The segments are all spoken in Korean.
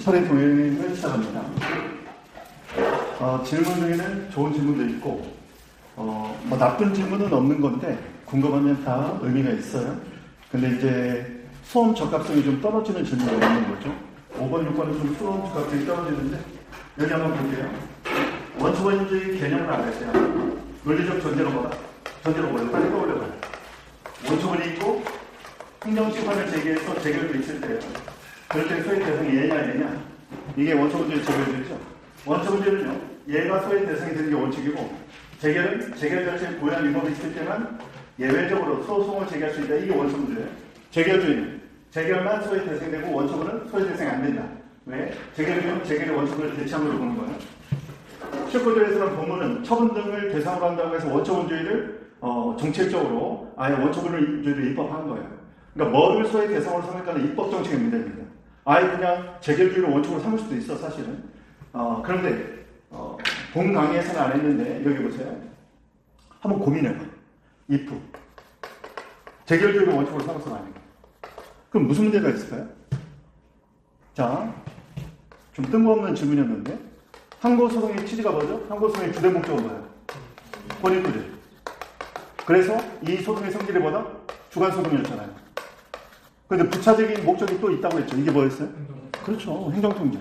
28회 동행을 시작합니다. 질문 중에는 좋은 질문도 있고, 나쁜 질문은 없는 건데, 궁금하면 다 의미가 있어요. 근데 이제 수험 적합성이 좀 떨어지는 질문이 있는 거죠. 5번, 6번은 좀 수험 적합성이 떨어지는데, 여기 한번 볼게요. 원초원주의 개념을 알아야죠. 논리적 전제로 뭐다? 전제로 뭐예요? 빨리 떠올려봐요. 원초원이 있고, 행정심판을 제기해서 재결도 있을 때요. 그럴 때 소외 대상이 얘냐, 얘냐. 이게 원초문제의 재결이죠. 원초문제는요, 얘가 소외 대상이 되는 게 원칙이고, 재결은 재결 자체에 고유한 위법이 있을 때만 예외적으로 소송을 제기할 수 있다. 이게 원초문제예요. 재결주의는 재결만 소외 대상이 되고, 원초문은 소외 대상이 안 된다. 왜? 재결주의는 재결의 원초문을 대체함으로 보는 거예요. 19조에서는 본문은 처분 등을 대상으로 한다고 해서 원초문주의를 정책적으로 아예 원초문주의를 입법한 거예요. 그러니까 뭐를 소외 대상으로 삼을까는 입법 정책의 문제입니다. 아예 그냥 재결주의를 원칙으로 삼을 수도 있어, 사실은. 그런데 본 강의에서는 안 했는데 여기 보세요. 한번 고민해봐. if 재결주의를 원칙으로 삼아서 아니고 그럼 무슨 문제가 있을까요? 자, 좀 뜬금없는 질문이었는데 항고소송의 취지가 뭐죠? 항고소송의 주된 목적은 뭐예요? 권익구제. 그래서 이 소송의 성질이 뭐다? 주관소송이었잖아요. 그런데 부차적인 목적이 또 있다고 했죠. 이게 뭐였어요? 그렇죠. 행정통제.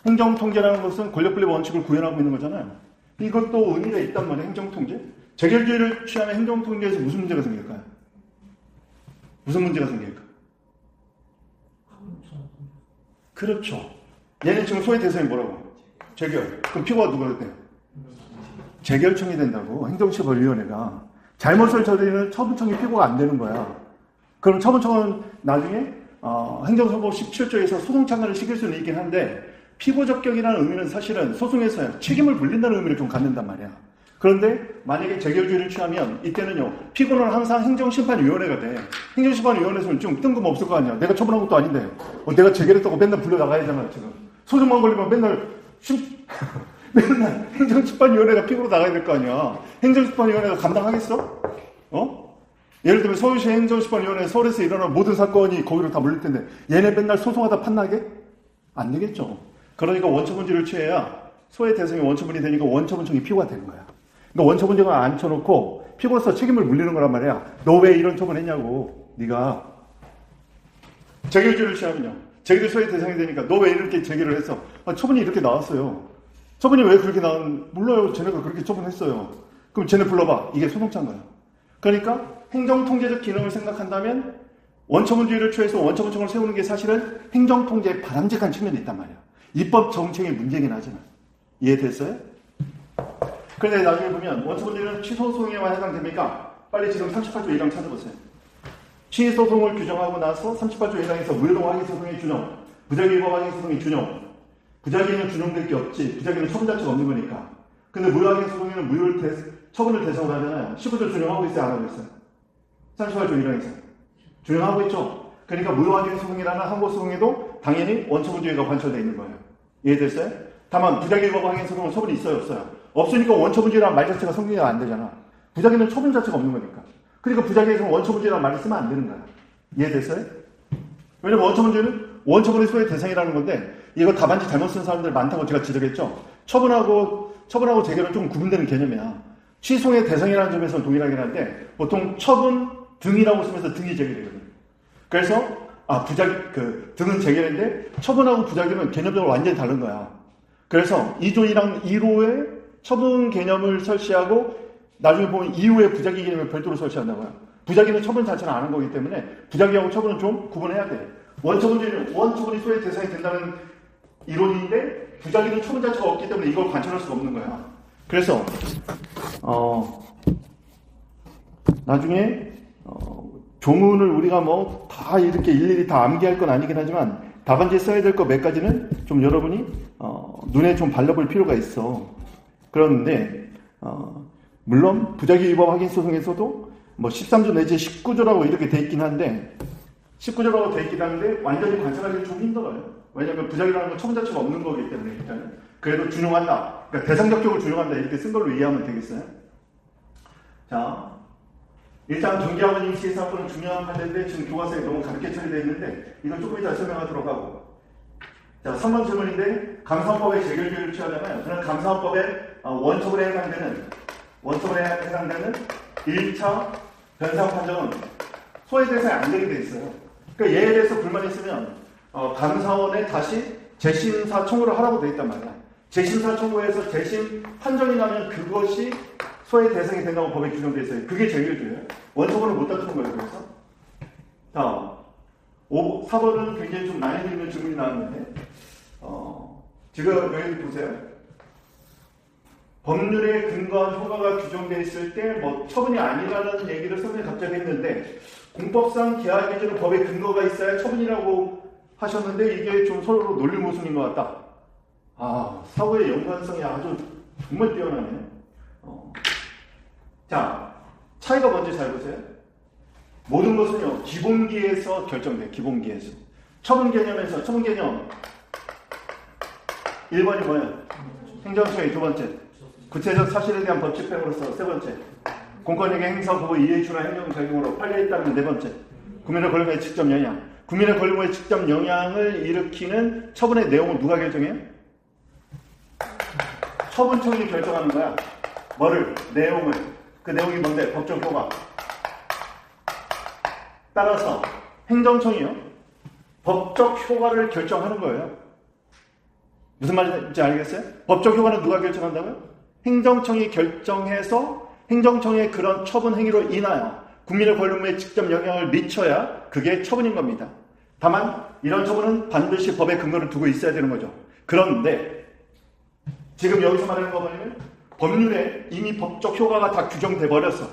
행정통제라는 것은 권력분립 원칙을 구현하고 있는 거잖아요. 이것도 의미가 있단 말이에요. 행정통제. 재결주의를 취하면 행정통제에서 무슨 문제가 생길까요? 무슨 문제가 생길까? 그렇죠. 얘는 지금 소외 대상이 뭐라고? 재결. 그럼 피고가 누가 돼요? 재결청이 된다고. 행정처벌위원회가. 잘못을 저지르는 처분청이 피고가 안 되는 거야. 그럼 처분청은 나중에 행정소법 17조에서 소송 참가를 시킬 수는 있긴 한데 피고적격이라는 의미는 사실은 소송에서 책임을 물린다는 의미를 좀 갖는단 말이야. 그런데 만약에 재결주의를 취하면 이때는요. 피고는 항상 행정심판위원회가 돼. 행정심판위원회에서는 좀 뜬금없을 거 아니야. 내가 처분한 것도 아닌데 내가 재결했다고 맨날 불려나가야 되잖아 지금. 소송만 걸리면 맨날 행정심판위원회가 피고로 나가야 될 거 아니야. 행정심판위원회가 감당하겠어? 예를 들면 서울시 행정심판위원회 서울에서 일어나는 모든 사건이 거기로 다 몰릴 텐데 얘네 맨날 소송하다 판나게? 안 되겠죠. 그러니까 원처분제를 취해야 소외 대상이 원처분이 되니까 원처분청이 피고가 되는 거야. 그러니까 원처분제가 앉혀놓고 피고로서 책임을 물리는 거란 말이야. 너 왜 이런 처분했냐고. 네가 재결주의를 취하면요. 재결 소외 대상이 되니까 너 왜 이렇게 재결을 했어? 처분이 이렇게 나왔어요. 처분이 왜 그렇게 몰라요. 쟤네가 그렇게 처분했어요. 그럼 쟤네 불러봐. 이게 소송차인 거야. 그러니까 행정통제적 기능을 생각한다면 원처분주의를 취해서 원처분청을 세우는 게 사실은 행정통제의 바람직한 측면이 있단 말이야. 입법 정책의 문제긴 하지만. 이해됐어요? 그런데 나중에 보면 원처분주의는 취소소송에만 해당됩니까? 빨리 지금 38조 1 항 찾아보세요. 취소소송을 규정하고 나서 38조 1항에서 무효동항해소송의 준용, 부작위법항해소송의 준용. 부작위는 준용될 게 없지. 부작위는 처분 자체가 없는 거니까. 근데 무효항해소송에는 처분을 대상으로 하잖아요. 19조 준용하고 있어요? 안 하고 있어요? 38조 1항에서. 준용하고 있죠? 그러니까 무효항해소송이라는 항고소송에도 당연히 원처분주의가 관철되어 있는 거예요. 이해됐어요? 다만 부작위법 항해소송은 처분이 있어요? 없어요? 없으니까 원처분주의라는 말 자체가 성립이 안 되잖아. 부작위는 처분 자체가 없는 거니까. 그러니까 부작위에서는 원처분주의라는 말을 쓰면 안 되는 거야. 이해됐어요? 왜냐면 원처분주의는 원처분의 소외 대상이라는 건데 이거 답안지 잘못 쓴 사람들 많다고 제가 지적했죠. 처분하고 재결은 좀 구분되는 개념이야. 취소의 대상이라는 점에서는 동일하긴 한데 보통 처분 등이라고 쓰면서 등이 재결이거든. 그래서 등은 재결인데 처분하고 부작위는 개념적으로 완전히 다른 거야. 그래서 2조 1항 1호에 처분 개념을 설치하고 나중에 보면 이후에 부작위 개념을 별도로 설치한다고요. 부작위는 처분 자체는 안 한 거기 때문에 부작위하고 처분은 좀 구분해야 돼. 원처분주의는 원처분이 소외 대상이 된다는 이론인데 부작위는 처분 자체가 없기 때문에 이걸 관철할 수가 없는 거야. 그래서 나중에 조문을 우리가 다 이렇게 일일이 다 암기할 건 아니긴 하지만 답안지에 써야 될 거 몇 가지는 좀 여러분이 눈에 좀 발라볼 필요가 있어. 그런데 물론 부작위 위법 확인 소송에서도 13조 내지 19조라고 이렇게 돼 있긴 한데 19조라고 돼 있긴 한데 완전히 관찰하기는 좀 힘들어요. 왜냐하면 부작위라는 건 처분 자체가 없는 거기 때문에 일단은 그래도 준용한다. 그러니까 대상적격을 준용한다 이렇게 쓴 걸로 이해하면 되겠어요. 자, 일단 정기하고 임시 사건은 중요한 판례인데 지금 교과서에 너무 가볍게 처리되어 있는데 이건 조금 이따 설명하도록 하고 자, 3번 질문인데 감사원법의 재결계를 취하잖아요. 그럼 감사원법의 원처분에 해당되는 1차 변상 판정은 소외 대상이 안 되게 돼 있어요. 그러니까 얘에 대해서 불만이 있으면 감사원에 다시 재심사 청구를 하라고 돼 있단 말이야. 재심사 청구에서 재심 판정이 나면 그것이 소외 대상이 된다고 법에 규정돼 있어요. 그게 재결계예요. 원처분을 못 다투는 거예요. 그래서 다음 4번은 굉장히 좀 난이도 있는 질문이 나왔는데 지금 여기 보세요. 법률에 근거한 효과가 규정되어 있을 때 뭐 처분이 아니라는 얘기를 선생님이 갑자기 했는데 공법상 계약 기준은 법에 근거가 있어야 처분이라고 하셨는데 이게 좀 서로 논리모순인 것 같다. 사고의 연관성이 아주 정말 뛰어나네요. 자, 차이가 뭔지 잘 보세요. 모든 것은요, 기본기에서 결정돼요. 기본기에서. 처분 개념에서, 처분 개념 1번이 뭐예요? 행정처의 두 번째. 구체적 사실에 대한 법 집행으로서 세 번째. 공권력의 행사 보고 이해 준화 행정 적용으로 판례에 따른 네 번째. 국민의 권리에 직접 영향. 국민의 권리에 직접 영향을 일으키는 처분의 내용을 누가 결정해요? 처분청이 결정하는 거야. 뭐를? 내용을. 그 내용이 뭔데? 법적 효과. 따라서 행정청이요. 법적 효과를 결정하는 거예요. 무슨 말인지 알겠어요? 법적 효과는 누가 결정한다고요? 행정청이 결정해서 행정청의 그런 처분 행위로 인하여 국민의 권리에 직접 영향을 미쳐야 그게 처분인 겁니다. 다만 이런 처분은 반드시 법의 근거를 두고 있어야 되는 거죠. 그런데 지금 여기서 말하는 거 뭐냐면 법률에 이미 법적 효과가 다 규정돼 버렸어.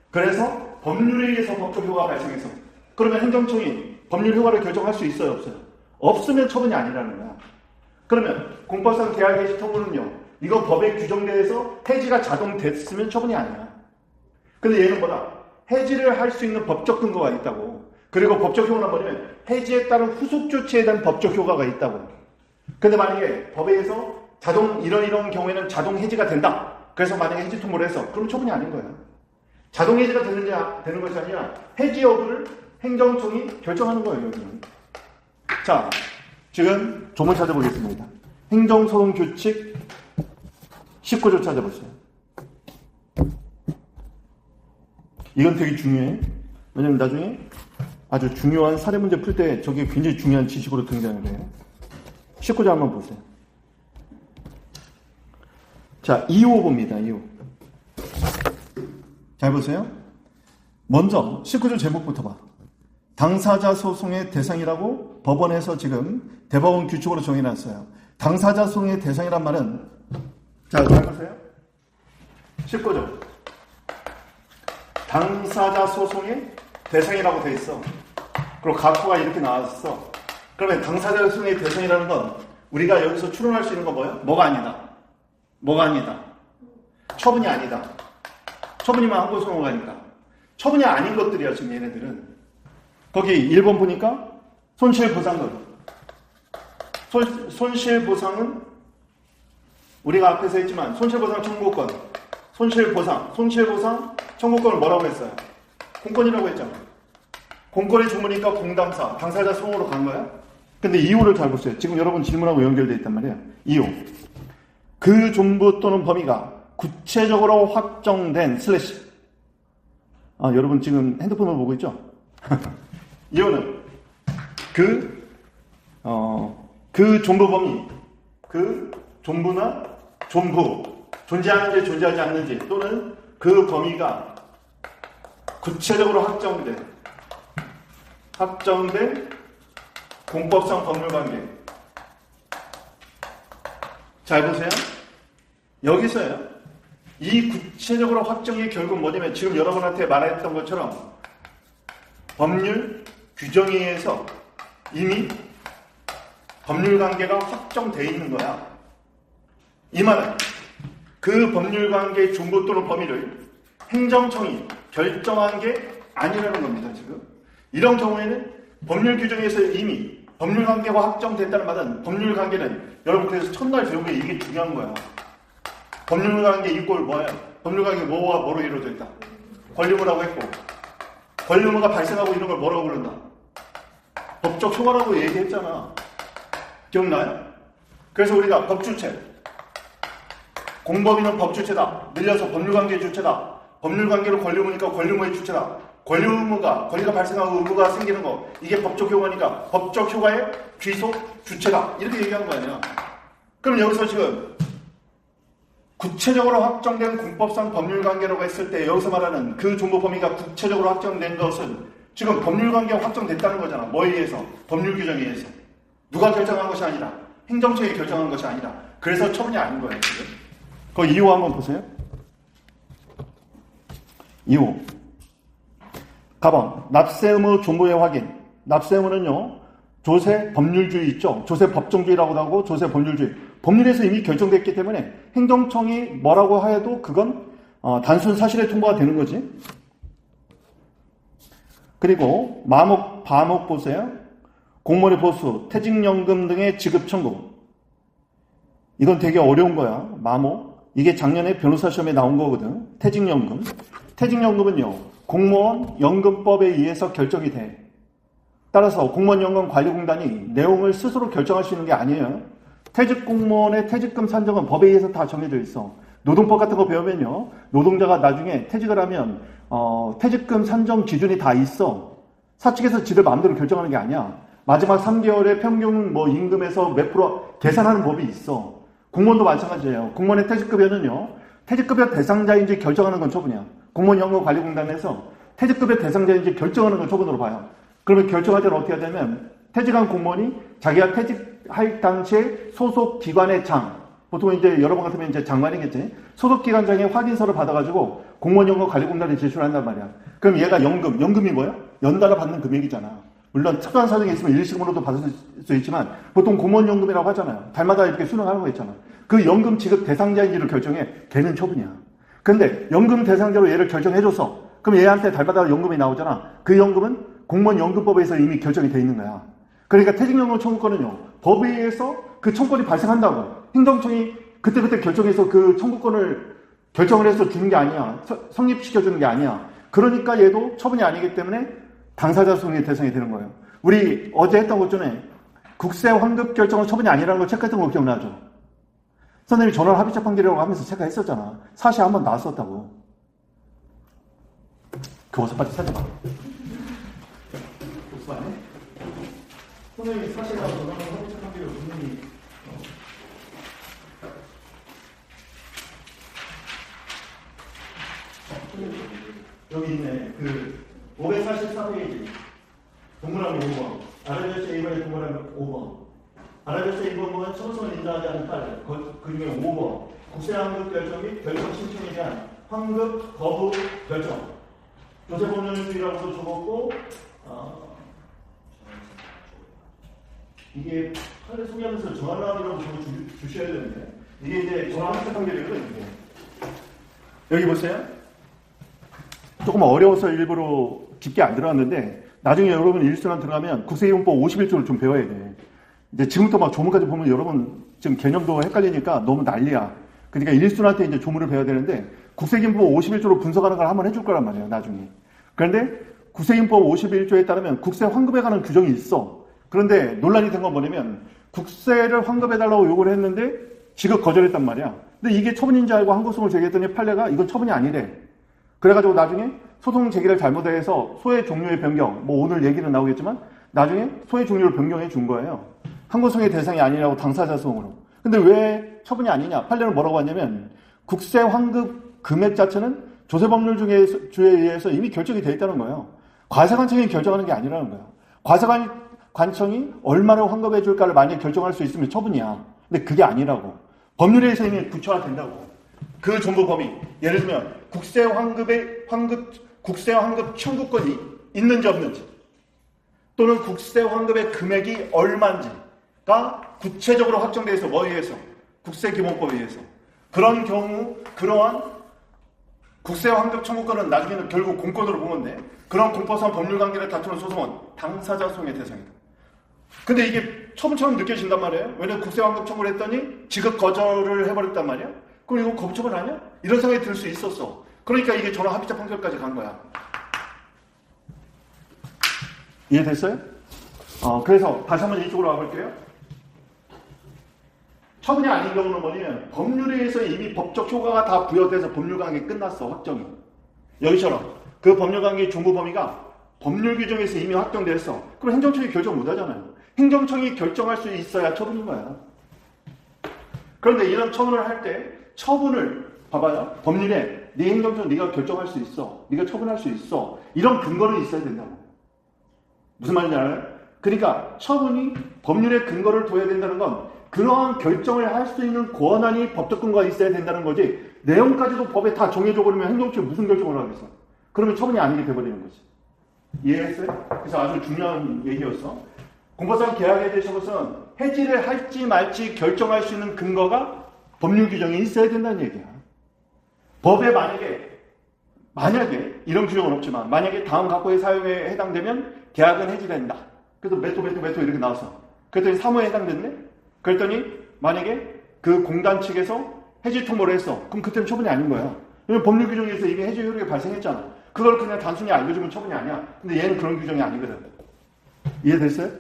그래서 법률에 의해서 법적 효과가 발생해서 그러면 행정청이 법률 효과를 결정할 수 있어요, 없어요? 없으면 처분이 아니라는 거야. 그러면 공법상 계약 개시 통보는요, 이거 법에 규정돼서 해지가 자동됐으면 처분이 아니야. 근데 얘는 뭐다? 해지를 할 수 있는 법적 근거가 있다고. 그리고 법적 효과는 뭐냐면 해지에 따른 후속 조치에 대한 법적 효과가 있다고. 근데 만약에 법에 의해서 이런 경우에는 자동 해지가 된다. 그래서 만약에 해지 통보를 해서 그럼 처분이 아닌 거야. 자동 해지가 되는 것이 아니라 해지 여부를 행정청이 결정하는 거예요, 여기는. 자, 지금 조문 찾아보겠습니다. 행정소송규칙 19조 찾아보세요. 이건 되게 중요해. 왜냐면 나중에 아주 중요한 사례 문제 풀 때 저게 굉장히 중요한 지식으로 등장을 해요. 19조 한번 보세요. 자, 2호 봅니다. 2호. 잘 보세요. 먼저 19조 제목부터 봐. 당사자 소송의 대상이라고 법원에서 지금 대법원 규칙으로 정해놨어요. 당사자 소송의 대상이란 말은, 자, 잘 보세요. 19조. 당사자 소송의 대상이라고 돼 있어. 그리고 각호가 이렇게 나왔어. 그러면 당사자 소송의 대상이라는 건 우리가 여기서 추론할 수 있는 건 뭐예요? 뭐가 아니다. 뭐가 아니다. 처분이 아니다. 처분이면 항고소송을 가니까. 처분이 아닌 것들이야, 지금 얘네들은. 거기 1번 보니까 손실보상금. 손실보상은 우리가 앞에서 했지만 손실보상 청구권. 손실보상 청구권을 뭐라고 했어요? 공권이라고 했잖아. 공권이 주무니까 공당사, 당사자 소송으로 간 거야. 근데 2호를 잘 보세요. 지금 여러분 질문하고 연결되어 있단 말이에요. 2호. 그 존부 또는 범위가 구체적으로 확정된 여러분 지금 핸드폰으로 보고 있죠? 이거는 그 존부 범위, 그 존부나 존부, 존재하는지 존재하지 않는지 또는 그 범위가 구체적으로 확정된 공법상 법률관계. 잘 보세요. 여기서요. 이 구체적으로 확정이 결국 뭐냐면 지금 여러분한테 말했던 것처럼 법률 규정에 의해서 이미 법률관계가 확정되어 있는 거야. 이 말은 그 법률관계의 존부 또는 범위를 행정청이 결정한 게 아니라는 겁니다. 지금 이런 경우에는 법률 규정에서 이미 법률관계가 확정됐다는 말은 법률관계는 여러분 그래서 첫날 배운 게 이게 중요한 거야. 법률관계 이꼴 뭐예요? 법률관계 뭐와 뭐로 이루어져 있다? 권리무라고 했고 권리무가 발생하고 이런 걸 뭐라고 부른다? 법적 효과라고 얘기했잖아. 기억나요? 그래서 우리가 법주체, 공범위는 법주체다. 늘려서 법률관계의 주체다. 법률관계로 권리의무니까 권리의무의 주체다. 권리가 발생하고 의무가 생기는 거, 이게 법적 효과니까 법적 효과의 귀속 주체다. 이렇게 얘기한 거 아니야. 그럼 여기서 지금 구체적으로 확정된 공법상 법률관계라고 했을 때 여기서 말하는 그 존버 범위가 구체적으로 확정된 것은 지금 법률관계가 확정됐다는 거잖아. 뭐에 의해서? 법률 규정에 의해서. 누가 결정한 것이 아니라, 행정처에 결정한 것이 아니라. 그래서 처분이 아닌 거예요, 지금. 그 2호 한번 보세요. 2호. 가번. 납세 의무 존보의 확인. 납세 의무는요, 조세 법률주의 있죠? 조세 법정주의라고도 하고 조세 법률주의. 법률에서 이미 결정됐기 때문에 행정청이 뭐라고 해도 그건 단순 사실의 통보가 되는 거지. 그리고 마목, 바목 보세요. 공무원의 보수, 퇴직연금 등의 지급 청구. 이건 되게 어려운 거야. 마목. 이게 작년에 변호사 시험에 나온 거거든. 퇴직연금. 퇴직연금은요, 공무원 연금법에 의해서 결정이 돼. 따라서 공무원연금관리공단이 내용을 스스로 결정할 수 있는 게 아니에요. 퇴직공무원의 퇴직금 산정은 법에 의해서 다 정해져 있어. 노동법 같은 거 배우면요, 노동자가 나중에 퇴직을 하면 퇴직금 산정 기준이 다 있어. 사측에서 지들 마음대로 결정하는 게 아니야. 마지막 3개월에 평균 임금에서 몇 프로 계산하는 법이 있어. 공무원도 마찬가지예요. 공무원의 퇴직급여는요, 퇴직급여 대상자인지 결정하는 건 처분이야. 공무원연금관리공단에서 퇴직급여 대상자인지 결정하는 건 처분으로 봐요. 그러면 결정할 때는 어떻게 해야 되냐면, 퇴직한 공무원이 자기가 퇴직할 당시에 소속 기관의 장, 보통 이제 여러분 같으면 이제 장관이겠지. 소속 기관장의 확인서를 받아가지고 공무원연금관리공단에 제출을 한단 말이야. 그럼 얘가 연금이 뭐야? 연달아 받는 금액이잖아. 물론 특별한 사정이 있으면 일시금으로도 받을 수 있지만 보통 공무원연금이라고 하잖아요. 달마다 이렇게 수령하는 거 있잖아. 그 연금 지급 대상자인지를 결정해. 걔는 처분이야. 근데 연금 대상자로 얘를 결정해줘서 그럼 얘한테 달마다 연금이 나오잖아. 그 연금은 공무원연금법에서 이미 결정이 돼 있는 거야. 그러니까 퇴직연금 청구권은요, 법에 의해서 그 청구권이 발생한다고 행정청이 그때그때 결정해서 그 청구권을 결정을 해서 주는 게 아니야. 성립시켜주는 게 아니야. 그러니까 얘도 처분이 아니기 때문에 당사자 소송의 대상이 되는 거예요. 우리 어제 했던 것 중에 국세 환급 결정은 처분이 아니라는 걸 체크했던 거 기억나죠? 선생님이 전원 합의체 판결이라고 하면서 체크했었잖아. 사실 한번 나왔었다고. 그 어서 빨리 찾아봐. 복수하네? 선생님이 사실하고 전원 합의체 판결을 분명히 여기 있네. 그 544페이지 동그라미 5번 아라베스 A번의 동그라미 5번 아라베스 A번은 청소는 인정하지 않은 딸 그 중에 5번 국세환급 결정 및 결정 신청에 대한 환급 거부 결정 조세법률주의라고도 적었고 이게 판례 소개하면서 전환함이라고 주셔야 되는데 이게 이제 전환합체 판결이거든요. 여기 보세요. 조금 어려워서 일부러 깊게 안 들어갔는데 나중에 여러분 일순환 들어가면 국세기본법 51조를 좀 배워야 돼. 이제 지금부터 막 조문까지 보면 여러분 지금 개념도 헷갈리니까 너무 난리야. 그러니까 일순환 때 이제 조문을 배워야 되는데 국세기본법 51조로 분석하는 걸 한번 해줄 거란 말이에요, 나중에. 그런데 국세기본법 51조에 따르면 국세 환급에 관한 규정이 있어. 그런데 논란이 된 건 뭐냐면 국세를 환급해달라고 요구를 했는데 지급 거절했단 말이야. 근데 이게 처분인지 알고 항고소송을 제기했더니 판례가 이건 처분이 아니래. 그래가지고 나중에 소송 제기를 잘못해서 소의 종류의 변경, 오늘 얘기는 나오겠지만 나중에 소의 종류를 변경해 준 거예요. 항고소송의 대상이 아니라고 당사자 소송으로. 근데 왜 처분이 아니냐? 판례는 뭐라고 하냐면 국세 환급 금액 자체는 조세법률주의에 의해서 이미 결정이 되어 있다는 거예요. 과세관청이 결정하는 게 아니라는 거예요. 과세관청이 얼마를 환급해 줄까를 만약에 결정할 수 있으면 처분이야. 근데 그게 아니라고. 법률에서 이미 구체화된다고. 그 존버 범위. 예를 들면 국세 환급 청구권이 있는지 없는지 또는 국세 환급의 금액이 얼마인지가 구체적으로 확정되어 있어. 뭐에 의해서? 국세기본법에 의해서. 그런 경우 그러한 국세 환급 청구권은 나중에는 결국 공권으로 보면 돼. 그런 공법상 법률관계를 다투는 소송은 당사자 소송의 대상이다. 근데 이게 처분처럼 느껴진단 말이에요. 왜냐면 국세 환급 청구를 했더니 지급 거절을 해버렸단 말이야. 그럼 이거 거부처분 아니야? 이런 생각이 들 수 있었어. 그러니까 이게 전원 합의체 판결까지 간 거야. 이해됐어요? 그래서 다시 한번 이쪽으로 와볼게요. 처분이 아닌 경우는 뭐냐면 법률에 의해서 이미 법적 효과가 다 부여돼서 법률관계 끝났어. 확정이. 여기처럼 그 법률관계 중부 범위가 법률 규정에서 이미 확정됐어. 그럼 행정청이 결정 못하잖아요. 행정청이 결정할 수 있어야 처분인 거야. 그런데 이런 처분을 할 때 처분을 봐봐요. 법률에 네 행정청 네가 결정할 수 있어. 네가 처분할 수 있어. 이런 근거는 있어야 된다고. 무슨 말인지 알아요? 그러니까 처분이 법률의 근거를 둬야 된다는 건 그러한 결정을 할 수 있는 권한이 법적 근거가 있어야 된다는 거지. 내용까지도 법에 다 정해져 버리면 행정청이 무슨 결정을 하겠어? 그러면 처분이 아니게 돼버리는 거지. 이해했어요? 그래서 아주 중요한 얘기였어. 공법상 계약에 대해서 것은 해지를 할지 말지 결정할 수 있는 근거가 법률 규정이 있어야 된다는 얘기야. 법에 만약에 이런 규정은 없지만 만약에 다음 각호의 사용에 해당되면 계약은 해지된다. 그래서 메토 이렇게 나왔어. 그랬더니 사무에 해당됐네? 그랬더니 만약에 그 공단 측에서 해지 통보를 했어. 그럼 그때는 처분이 아닌 거야. 왜냐면 법률 규정에서 이미 해지 효력이 발생했잖아. 그걸 그냥 단순히 알려주면 처분이 아니야. 근데 얘는 그런 규정이 아니거든. 이해됐어요?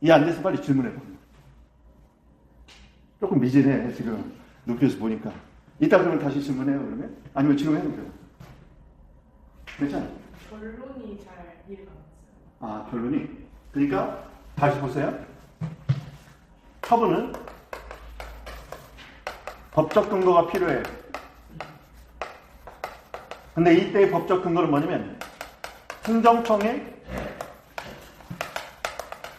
이해 안 돼서 빨리 질문해봐. 조금 미진해 지금 눈빛에서 보니까. 이따 그러면 다시 질문해요 그러면? 아니면 지금 해도 돼요? 괜찮아? 결론이 잘 이해가 안 갔어요. 아 결론이? 그러니까 다시 보세요. 처분은 법적 근거가 필요해요. 근데 이때의 법적 근거는 뭐냐면 행정청의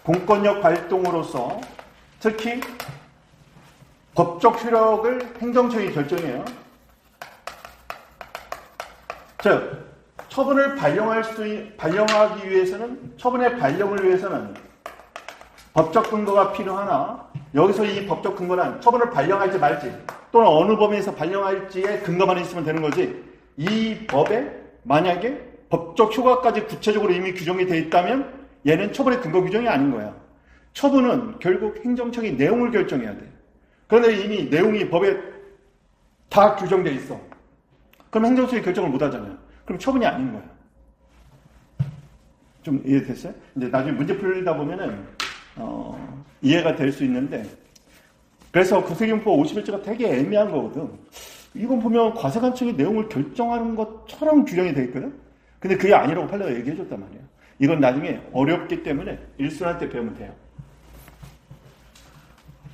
공권력 발동으로서 특히 법적 효력을 행정청이 결정해요. 즉 처분을 발령하기 위해서는 처분의 발령을 위해서는 법적 근거가 필요하나 여기서 이 법적 근거는 처분을 발령할지 말지 또는 어느 범위에서 발령할지의 근거만 있으면 되는 거지 이 법에 만약에 법적 효과까지 구체적으로 이미 규정이 되어 있다면 얘는 처분의 근거 규정이 아닌 거야. 처분은 결국 행정청이 내용을 결정해야 돼. 그런데 이미 내용이 법에 다 규정되어 있어. 그럼 행정청이 결정을 못 하잖아요. 그럼 처분이 아닌 거야. 좀 이해됐어요? 이제 나중에 문제 풀다 보면은 이해가 될 수 있는데 그래서 국세기본법 51조가 되게 애매한 거거든. 이건 보면 과세관청이 내용을 결정하는 것처럼 규정이 되어 있거든. 근데 그게 아니라고 판례가 얘기해 줬단 말이야. 이건 나중에 어렵기 때문에 일순할 때 배우면 돼요.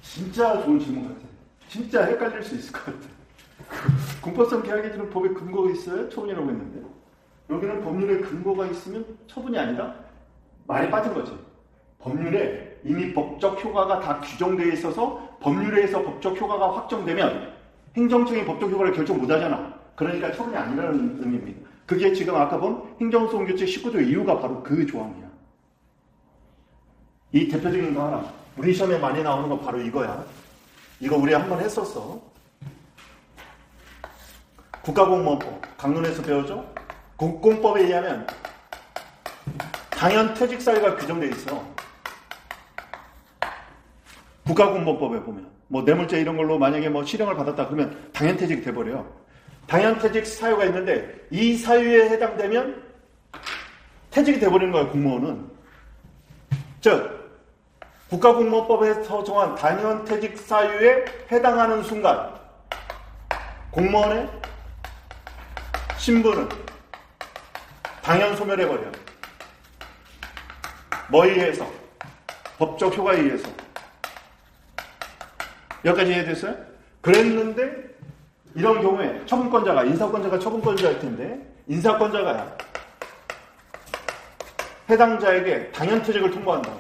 진짜 좋은 질문 같아. 진짜 헷갈릴 수 있을 것 같아. 공법상 계약에 주는 법에 근거가 있어야 처분이라고 했는데 여기는 법률에 근거가 있으면 처분이 아니라 말이 빠진 거지. 법률에 이미 법적 효과가 다 규정되어 있어서 법률에 의해서 법적 효과가 확정되면 행정청이 법적 효과를 결정 못하잖아. 그러니까 처분이 아니라는 의미입니다. 그게 지금 아까 본 행정소송규칙 19조 이유가 바로 그 조항이야. 이 대표적인 거 하나. 우리 시험에 많이 나오는 거 바로 이거야. 이거 우리 한번 했었어. 국가공무원법 강론에서 배웠죠? 국공법에 의하면 당연퇴직 사유가 규정되어 있어. 국가공무원법에 보면 뭐 뇌물죄 이런 걸로 만약에 뭐 실형을 받았다 그러면 당연퇴직이 돼버려. 당연퇴직 사유가 있는데 이 사유에 해당되면 퇴직이 돼버리는 거야. 공무원은. 즉 국가공무원법에서 정한 당연퇴직 사유에 해당하는 순간 공무원의 신분은 당연 소멸해버려. 뭐에 의해서? 법적 효과에 의해서. 여기까지 이해됐어요? 그랬는데 이런 경우에 처분권자가 인사권자가 처분권자일 텐데 인사권자가 해당자에게 당연퇴직을 통보한다.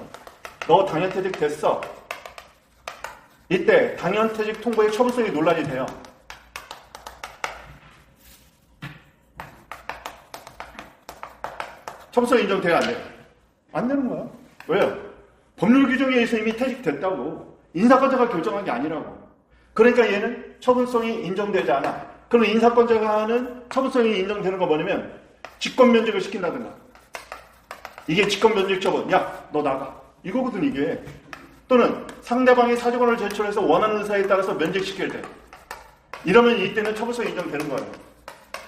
너 당연퇴직 됐어. 이때 당연퇴직 통보의 처분성이 논란이 돼요. 처분성 인정돼야 안 돼요? 안 되는 거야. 왜요? 법률 규정에 의해서 이미 퇴직됐다고. 인사권자가 결정한 게 아니라고. 그러니까 얘는 처분성이 인정되지 않아. 그럼 인사권자가 하는 처분성이 인정되는 거 뭐냐면 직권면직을 시킨다든가. 이게 직권면직 처분. 야, 너 나가. 이거거든 이게. 또는 상대방이 사직원을 제출해서 원하는 의사에 따라서 면직시킬 때. 이러면 이때는 처분성이 인정되는 거예요.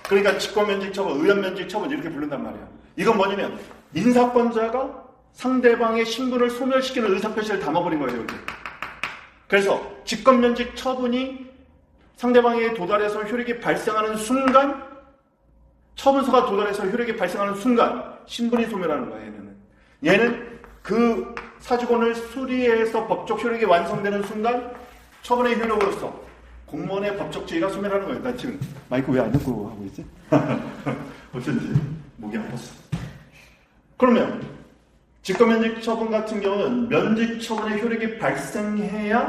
그러니까 직권면직 처분, 의원면직 처분 이렇게 부른단 말이야. 이건 뭐냐면 인사권자가 상대방의 신분을 소멸시키는 의사표시를 담아버린 거예요. 여기. 그래서 직권면직 처분이 상대방에게 도달해서 효력이 발생하는 순간, 처분서가 도달해서 효력이 발생하는 순간 신분이 소멸하는 거예요. 얘는 그 사주권을 수리해서 법적 효력이 완성되는 순간 처분의 효력으로서 공무원의 법적 지위가 소멸하는 거예요. 나 지금 마이크 왜 안 듣고 하고 있지? 어쩐지 목이 아팠어. 그러면 직권면직 처분 같은 경우는 면직 처분의 효력이 발생해야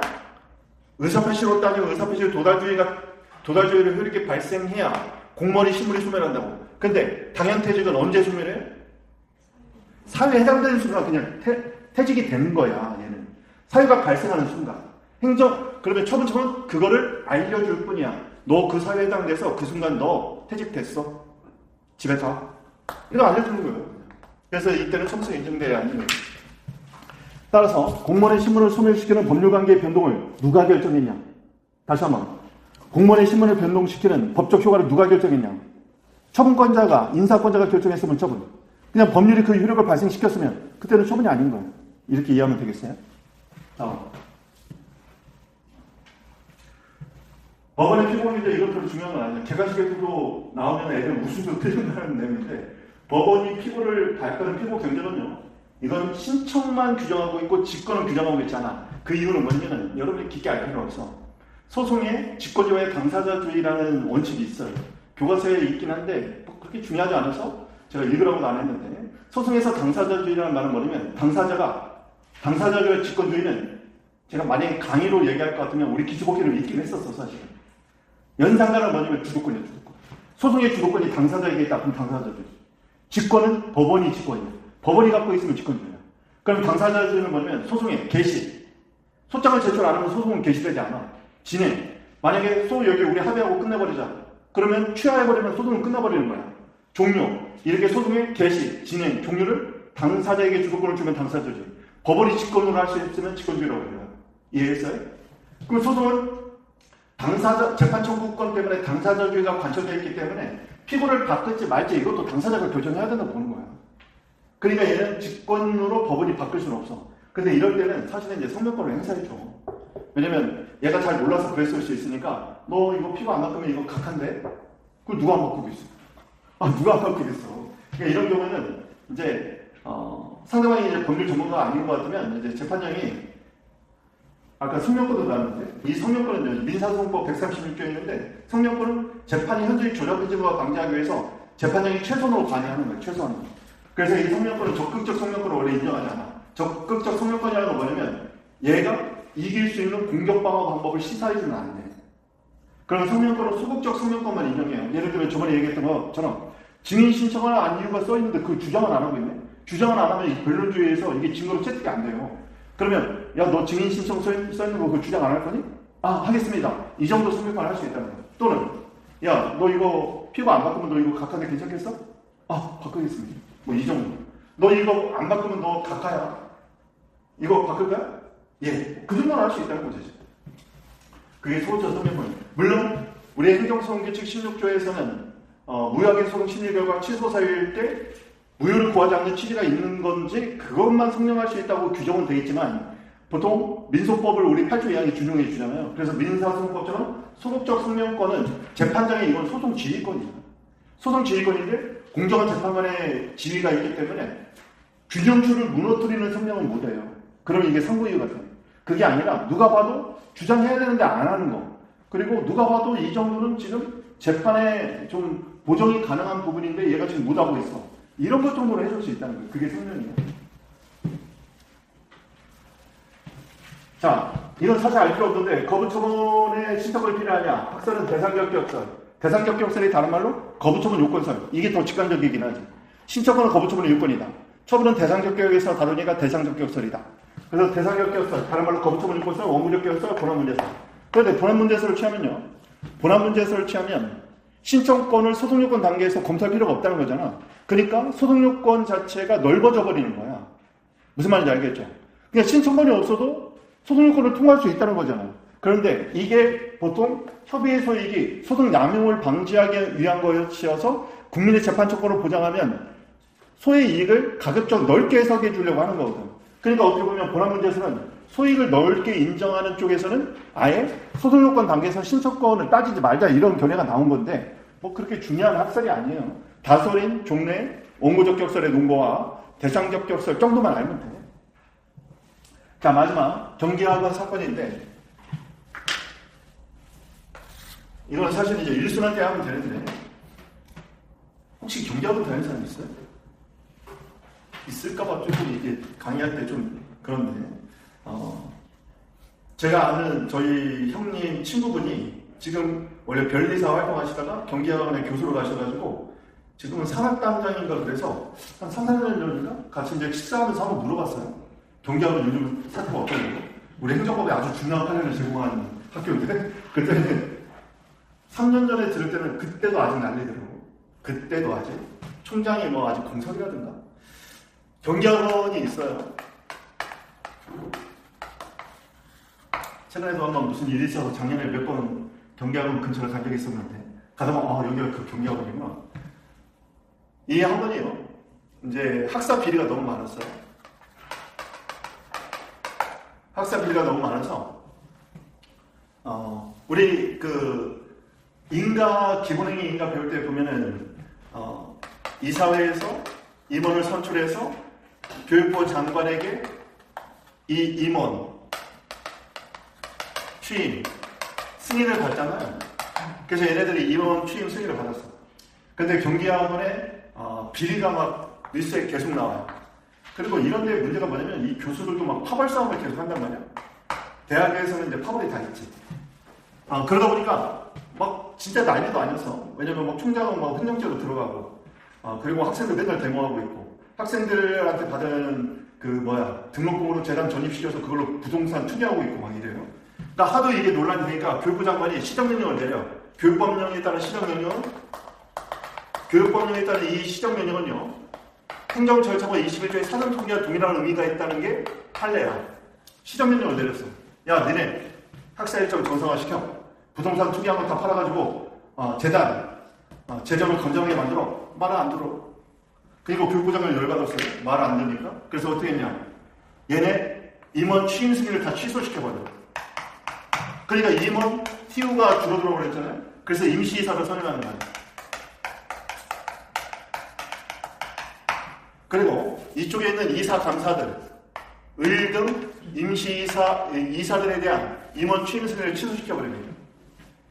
의사표시로 따지면 의사표시의 도달주의의 효력이 발생해야 공무원이 신분이 소멸한다고. 근데 당연퇴직은 언제 소멸해요? 사회에 해당되는 순간 그냥 퇴직이 되는 거야. 얘는 사유가 발생하는 순간. 그러면 처분청은 그거를 알려줄 뿐이야. 너 그 사회에 해당돼서 그 순간 너 퇴직됐어. 집에 가. 이거 알려주는 거예요. 그래서 이때는 처분성이 인정돼야 하는 거예요. 따라서 공무원의 신분을 소멸시키는 법률관계의 변동을 누가 결정했냐? 다시 한번. 공무원의 신분을 변동시키는 법적 효과를 누가 결정했냐? 처분권자가, 인사권자가 결정했으면 처분. 그냥 법률이 그 효력을 발생시켰으면 그때는 처분이 아닌 거예요. 이렇게 이해하면 되겠어요? 법원의 피고인인데 이건 별로 중요한 건 아니에요. 객관식에서도 나오면 애들 웃음도 틀린다는 내용인데 법원이 피고를 발표하는 피고 경쟁은요. 이건 신청만 규정하고 있고 직권은 규정하고 있잖아. 그 이유는 뭐냐면 여러분이 깊게 알 필요가 없어. 소송에 직권주의와 당사자주의라는 원칙이 있어요. 교과서에 있긴 한데 그렇게 중요하지 않아서 제가 읽으라고도 안 했는데 소송에서 당사자주의라는 말은 뭐냐면 당사자주의와 직권주의는 제가 만약에 강의로 얘기할 것 같으면 우리 기초법계로 읽긴 했었어 사실은. 연상가는 뭐냐면 주도권이에요. 주도권. 소송의 주도권이 당사자에게 있다. 그럼 당사자주의. 직권은 법원이 직권이에요. 법원이 갖고 있으면 직권주의야. 그럼 당사자주의는 뭐냐면 소송의 개시. 소장을 제출 안 하면 소송은 개시되지 않아. 진행. 만약에 여기 우리 합의하고 끝내버리자. 그러면 취하해버리면 소송은 끝나버리는 거야. 종료. 이렇게 소송의 개시, 진행, 종료를 당사자에게 주도권을 주면 당사자주의. 법원이 직권으로 할 수 있으면 직권주의라고 해요. 이해했어요? 그럼 소송은 재판 청구권 때문에 당사자주의가 관철되어 있기 때문에 피고를 바꿀지 말지 이것도 당사자가 결정해야 된다고 보는 거야. 그러니까 얘는 직권으로 법원이 바꿀 수는 없어. 근데 이럴 때는 사실은 이제 성명권을 행사해줘. 왜냐면 얘가 잘 몰라서 그랬을 수 있으니까 너 이거 피고 안 바꾸면 이거 각한데? 그걸 누가 안 바꾸겠어? 누가 안 바꾸겠어? 그러니까 이런 경우는 이제 상대방이 이제 법률 전문가가 아닌 것 같으면 이제 재판장이 아까 성명권도 나왔는데 이 성명권은 민사소송법 136조에 있는데 성명권은 재판이 현저히 조작해지고 방지하기 위해서 재판장이 최선으로 관여하는 거예요. 최선으로. 그래서 이 성명권은 적극적 성명권을 원래 인정하지 않아. 적극적 성명권이라는 건 뭐냐면 얘가 이길 수 있는 공격 방어 방법을 시사해주면 안 돼. 그럼 성명권은 소극적 성명권만 인정해요. 예를 들면 저번에 얘기했던 것처럼 증인 신청을 안 이유가 써있는데 그 주장은 안 하고 있네. 주장을 안 하면 이 변론주의에서 이게 증거로 채택이 안 돼요. 그러면 야 너 증인 신청 써있는 거 그 주장 안 할 거니? 하겠습니다. 이 정도 성명권 할 수 있다는 거예요. 또는 야 너 이거 피고 안 바꾸면 너 이거 각하인데 괜찮겠어? 바꾸겠습니다. 뭐 이 정도. 너 이거 안 바꾸면 너 각하야. 이거 바꿀 거야? 예. 그 정도는 할 수 있다는 거죠. 그게 소극적 성명권이에요. 물론 우리 행정소송규칙 16조에서는 무효하게 소송 심리 결과 취소 사유일 때 무효를 구하지 않는 취지가 있는 건지 그것만 성명할 수 있다고 규정은 되어 있지만 보통 민소법을 우리 8조 2항이 준용해 주잖아요. 그래서 민사소송법처럼 소극적 성명권은 재판장의 이건 소송 지휘권이에요. 소송 지휘권인데 공정한 재판관의 지위가 있기 때문에 규정추를 무너뜨리는 성명은 못해요. 그럼 이게 선고이유 같아요. 그게 아니라 누가 봐도 주장해야 되는데 안 하는 거. 그리고 누가 봐도 이 정도는 지금 재판에 좀 보정이 가능한 부분인데 얘가 지금 못하고 있어. 이런 것 정도로 해줄 수 있다는 거예요. 그게 성명이에요. 자, 이건 사실 알 필요 없는데 거부처분에 신청권이 필요하냐? 학설은 대상격격설. 대상격격설이 다른 말로 거부처분 요건설. 이게 더 직관적이긴 하지. 신청권은 거부처분의 요건이다. 처분은 대상격격에서 다루니까 대상격격설이다. 그래서 대상격격설, 다른 말로 거부처분 요건설, 원무적격설, 본안문제설. 그런데 본안문제설을 취하면요. 본안문제설을 취하면 신청권을 소송요건 단계에서 검토할 필요가 없다는 거잖아. 그러니까 소송요건 자체가 넓어져 버리는 거야. 무슨 말인지 알겠죠? 그냥 신청권이 없어도 소송요건을 통과할 수 있다는 거잖아요. 그런데 이게 보통 협의의 소익이 소송 남용을 방지하기 위한 것이어서 국민의 재판 처권을 보장하면 소의 이익을 가급적 넓게 해석해 주려고 하는 거거든. 그러니까 어떻게 보면 본안문제설은 소익을 넓게 인정하는 쪽에서는 아예 소송요건 단계에서 신청권을 따지지 말자 이런 견해가 나온 건데 뭐 그렇게 중요한 학설이 아니에요. 다솔인, 종래, 원고적 격설의 논거와 대상적 격설 정도만 알면 돼요. 자, 마지막 경기학원 사건인데 이건 사실 이제 일순환 때 하면 되는데 혹시 경기학원 다니는 사람 있어요? 있을까봐 조금 이게 강의할 때 좀 그런데 제가 아는 저희 형님 친구분이 지금 원래 변리사 활동하시다가 경기학원에 교수로 가셔가지고 지금은 산학단장인가 그래서 한 3, 4년 전인가 같이 이제 식사하면서 한번 물어봤어요. 경기학원 요즘 사태가 어떠냐고. 우리 행정법에 아주 중요한 판례를 제공하는 학교인데 그때는 3년 전에 들을 때는 그때도 아직 난리더라고. 그때도 아직 총장이 뭐 아직 공석이라든가 경기학원이 있어요. 최근에도 한번 무슨 일이 있어서 작년에 몇 번 경기학원 근처를 간 적이 있었는데 가다 보면 여기가 그 경기학원이구나. 이 학원이요. 이제 학사 비리가 너무 많았어요. 학사 비리가 너무 많아서 우리 그 기본행위 인가 배울 때 보면은 이사회에서 임원을 선출해서 교육부 장관에게 이 임원 취임 승인을 받잖아요. 그래서 얘네들이 임원 취임 승인을 받았어. 근데 경기학원에 비리가 막 뉴스에 계속 나와요. 그리고 이런 데 문제가 뭐냐면 이 교수들도 막 파벌 싸움을 계속 한단 말이야. 대학에서는 이제 파벌이 다 있지. 그러다 보니까 막 진짜 난리도 아니었어. 왜냐면 막 총장은 막 행정죄로 들어가고 그리고 학생들 맨날 데모하고 있고 학생들한테 받은 등록금으로 재단 전입시켜서 그걸로 부동산 투기하고 있고 막 이래요. 그러니까 하도 이게 논란이 되니까 교육부 장관이 시정명령을 내려. 교육법령에 따른 이 시정명령은요 행정 절차와 21조의 사전 통계와 동일한 의미가 있다는 게 판례야. 시정명령을 내렸어. 야, 니네 학사 일정 정상화시켜. 부동산 투기한 거 다 팔아가지고 재정을 건전하게 만들어. 말을 안 들어. 그리고 교육부 장관이 열받았어요. 말 안 듣니까. 그래서 어떻게 했냐. 얘네 임원 취임 승인을 다 취소시켜버려. 그러니까 임원 TU가 줄어들어 버렸잖아요. 그래서 임시이사를 선임하는 거예요. 그리고 이쪽에 있는 이사 감사들, 등 이사들에 대한 임원 취임 승인을 취소시켜버립니다.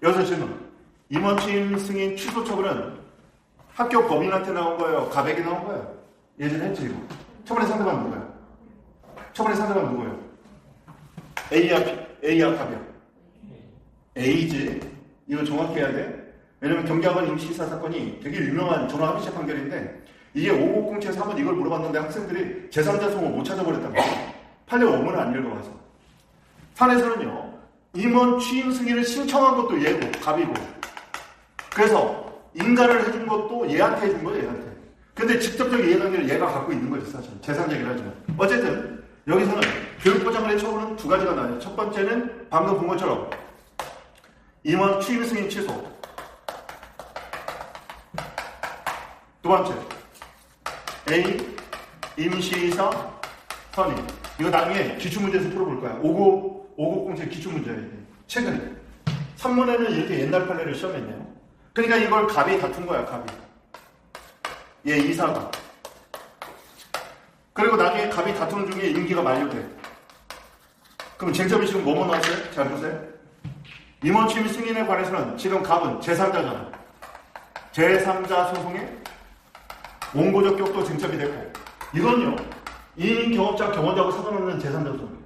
여기서 질문. 임원 취임 승인 취소 처분은 학교 법인한테 나온 거예요? 가백이 나온 거예요? 예전에 했지, 이거. 처분의 상대방 누구예요? A야, 가백. A지. 이거 정확히 해야 돼. 왜냐면 경기학원 임시이사 사건이 되게 유명한 전화합의체 판결인데 이게 5007 3은 이걸 물어봤는데 학생들이 제3자 소모 못 찾아버렸단 말이에요. 판례 원문을 안 읽어봐서. 판에서는요. 임원 취임 승인을 신청한 것도 얘고 갑이고 그래서 인가를 해준 것도 얘한테 해준 거예요. 얘한테. 근데 직접적 이해관계를 얘가 갖고 있는 거지 사실. 제3자긴 하지만. 어쨌든 여기서는 교육부 장관의 처분은 두 가지가 나와요. 첫 번째는 방금 본 것처럼 임원 취임 승인 취소. 두 번째 A 임시이사 선임. 이거 나중에 기출문제에서 풀어볼 거야. 5007 기출문제예요. 최근에 3문에는 이렇게 옛날 판례를 시험했네요. 그러니까 이걸 갑이 다툰 거야. 갑이. 얘 이사가. 그리고 나중에 갑이 다투는 중에 임기가 만료돼. 그럼 쟁점이 지금 뭐뭐 나왔어요? 잘 보세요. 임원 취임 승인에 관해서는 지금 갑은 제3자잖아. 제3자 소송에 원고적 격도 쟁점이 됐고 이건요. 이인 경업자 경원자고 상관없는 제3자 소송.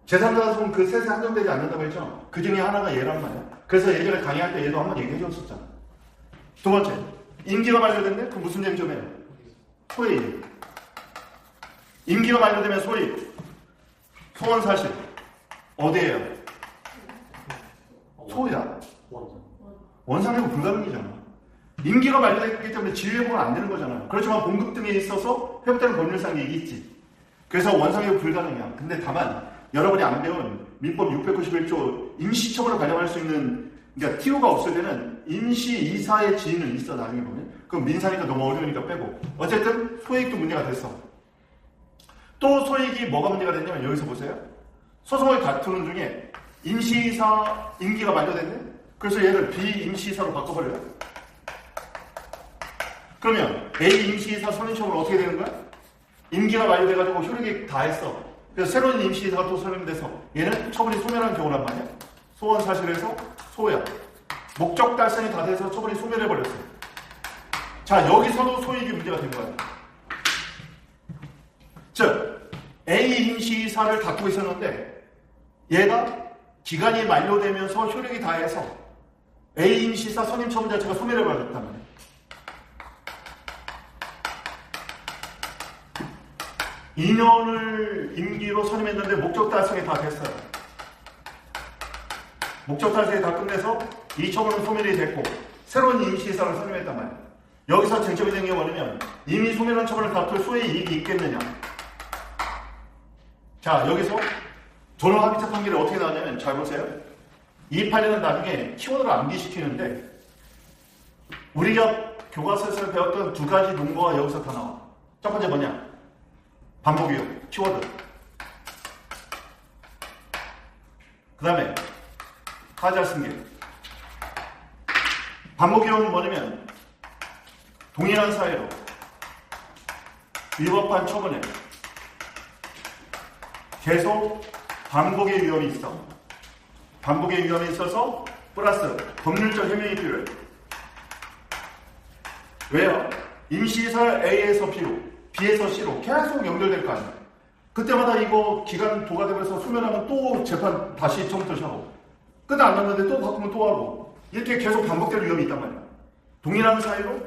제3자 소송 그 셋에 한정되지 않는다고 했죠. 그 중에 하나가 얘란 말이야. 그래서 예전에 강의할 때 얘도 한번 얘기해 줬었잖아. 두 번째. 임기가 만료됐네? 그럼 무슨 쟁점이에요? 소위. 임기가 만료되면 소위. 소원 사실. 어디에요? 소유자. 원상회복 불가능이잖아. 임기가 만료됐기 때문에 지휘회복은 안 되는 거잖아요. 그렇지만 봉급 등에 있어서 회복되는 법률상 얘기 있지. 그래서 원상회복 불가능이야. 근데 다만 여러분이 안 배운 민법 691조 임시처분을 발령할 수 있는 그러니까 TO가 없을 때는 임시이사의 지위는 있어 나중에 보면. 그럼 민사니까 너무 어려우니까 빼고. 어쨌든 소액도 문제가 됐어. 또 소액이 뭐가 문제가 됐냐면 여기서 보세요. 소송을 다투는 중에 임시이사 임기가 만료됐네? 그래서 얘를 비임시이사로 바꿔버려요. 그러면 A 임시이사 선임처분은 어떻게 되는 거야? 임기가 만료돼가지고 효력이 다 했어. 그래서 새로운 임시이사가 또 선임돼서 얘는 처분이 소멸한 경우란 말이야. 소원 사실에서 소야. 목적 달성이 다 돼서 처분이 소멸해버렸어. 자, 여기서도 소이익이 문제가 된 거야. 즉, A 임시이사를 다투고 있었는데 얘가 기간이 만료되면서 효력이 다해서 A 임시이사 선임 처분 자체가 소멸해버렸단 말이야. (2년을) 임기로 선임했는데 목적 달성이 다 됐어요. 목적 달성이 다 끝내서 이 처분은 소멸이 됐고 새로운 임시이사를 선임했단 말이야. 여기서 쟁점이 된 게 뭐냐면 이미 소멸한 처분을 다툴 소의 이익이 있겠느냐. 자, 여기서 전원합의체 판결이 어떻게 나오냐면 잘 보세요. 이 판례는 나중에 키워드를 암기시키는데 우리가 교과서에서 배웠던 두 가지 논거가 여기서 다 나와. 첫 번째 뭐냐? 반복이요. 키워드. 그 다음에 타자 승계. 반복이요는 뭐냐면 동일한 사회로 위법한 처분에 계속 반복의 위험이 있어. 반복의 위험이 있어서 플러스 법률적 해명이 필요해. 왜요? 임시이사 A에서 B로, B에서 C로 계속 연결될 거 아니야. 그때마다 이거 기간 도가되면서 소멸하면 또 재판 다시 처음부터 시작하고 끝 안 났는데 또 바꾸면 또 하고 이렇게 계속 반복될 위험이 있단 말이야. 동일한 사유로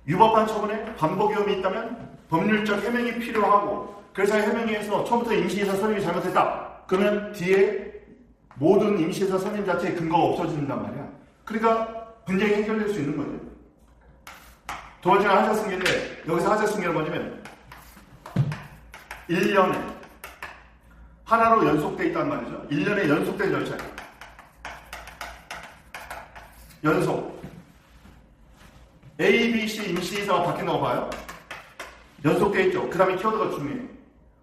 위법한 처분에 반복 위험이 있다면 법률적 해명이 필요하고 그래서 해명에서 처음부터 임시이사 선임이 잘못했다. 그러면 뒤에 모든 임시이사 선임 자체의 근거가 없어진단 말이야. 그러니까 분쟁이 해결될 수 있는 거죠. 두 번째가 하자승계인데 여기서 하자승계는 뭐냐면 1년에 하나로 연속돼 있단 말이죠. 1년에 연속된 절차예요. 연속. A, B, C 임시이사가 바뀐다고 봐요. 연속돼 있죠. 그 다음에 키워드가 중요해요.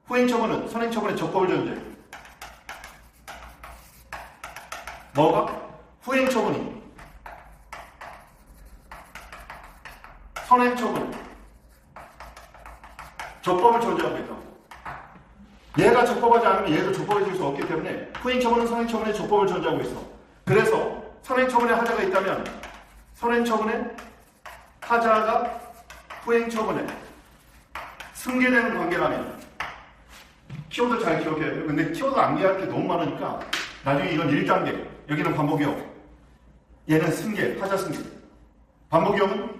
후행처분은 선행처분의 적법을 전제해요. 뭐가? 후행처분이 선행처분 적법을 전제하고 있다고. 얘가 적법하지 않으면 얘도 적법해질 수 없기 때문에 후행처분은 선행처분의 적법을 전제하고 있어. 그래서 선행처분에 하자가 있다면 선행처분에 하자가 후행처분에 승계되는 관계라면 키워드 잘 기억해야 돼요. 근데 키워드 암기할 게 너무 많으니까 나중에 이건 1단계 여기는 반복이요. 얘는 승계, 하자승계. 반복이요는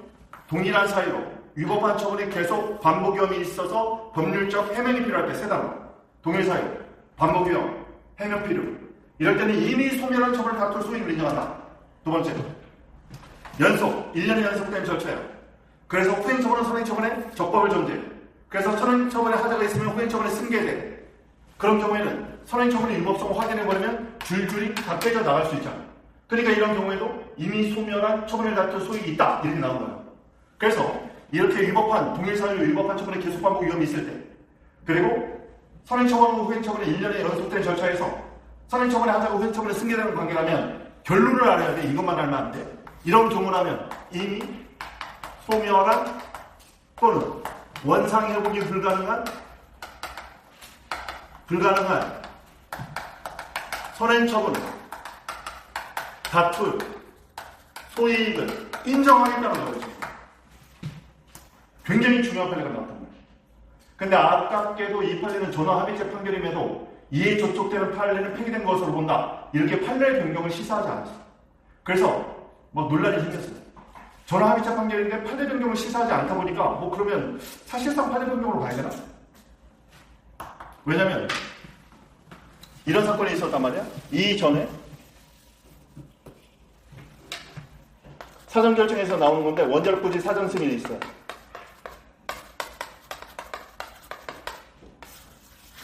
동일한 사유로 위법한 처분이 계속 반복위험이 있어서 법률적 해명이 필요할 때 세 단어. 동일 사유, 반복위험, 해명 필요. 이럴 때는 이미 소멸한 처분을 다툴 소임을 인정한다. 두 번째, 연속, 1년에 연속된 절차예요. 그래서 후행처분은 선행처분의 적법을 전제해. 그래서 선행처분에 하자가 있으면 후행처분에 승계돼. 그런 경우에는 선행처분의 위법성을 확인해버리면 줄줄이 다 빼져 나갈 수 있잖아요. 그러니까 이런 경우에도 이미 소멸한 처분을 다툴 소임이 있다. 이렇게 나온 거예요. 그래서 이렇게 위법한, 동일사유 위법한 처분에 계속 반복 위험이 있을 때 그리고 선행처분과 후행처분의 1년에 연속된 절차에서 선행처분에 하자고 후행처분에 승계되는 관계라면 결론을 알아야 돼. 이것만 알면 안 돼. 이런 경우라면 이미 소멸한 또는 원상회복이 불가능한 선행처분을 다툴 소이익을 인정하겠다는 거죠. 굉장히 중요한 판례가 나왔단 말이에요. 근데 아깝게도 이 판례는 전원합의체 판결임에도 이에 저촉되는 판례는 폐기된 것으로 본다. 이렇게 판례 변경을 시사하지 않았어요. 그래서 논란이 생겼어요. 전원합의체 판결인데 판례 변경을 시사하지 않다 보니까 그러면 사실상 판례 변경으로 가야 되나? 왜냐면 이런 사건이 있었단 말이야. 이전에 사전결정에서 나오는 건데 원자력 부지 사전 승인이 있어요.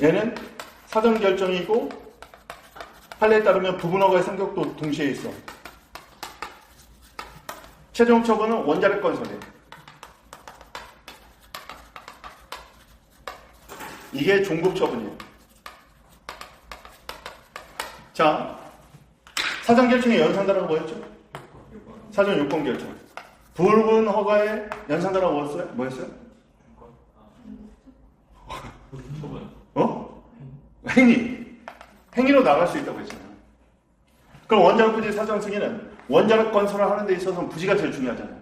얘는 사전 결정이고 판례에 따르면 부분허가의 성격도 동시에 있어. 최종 처분은 원자력 건설이에요. 이게 종국 처분이에요. 자, 사전 결정의 연상단어가 뭐였죠? 사전 요건 결정. 불분 허가의 연상단어가 뭐였어요? 행위로 나갈 수 있다고 했잖아요. 그럼 원자력 부지 사전 승인은 원자력 건설을 하는 데 있어서는 부지가 제일 중요하잖아요.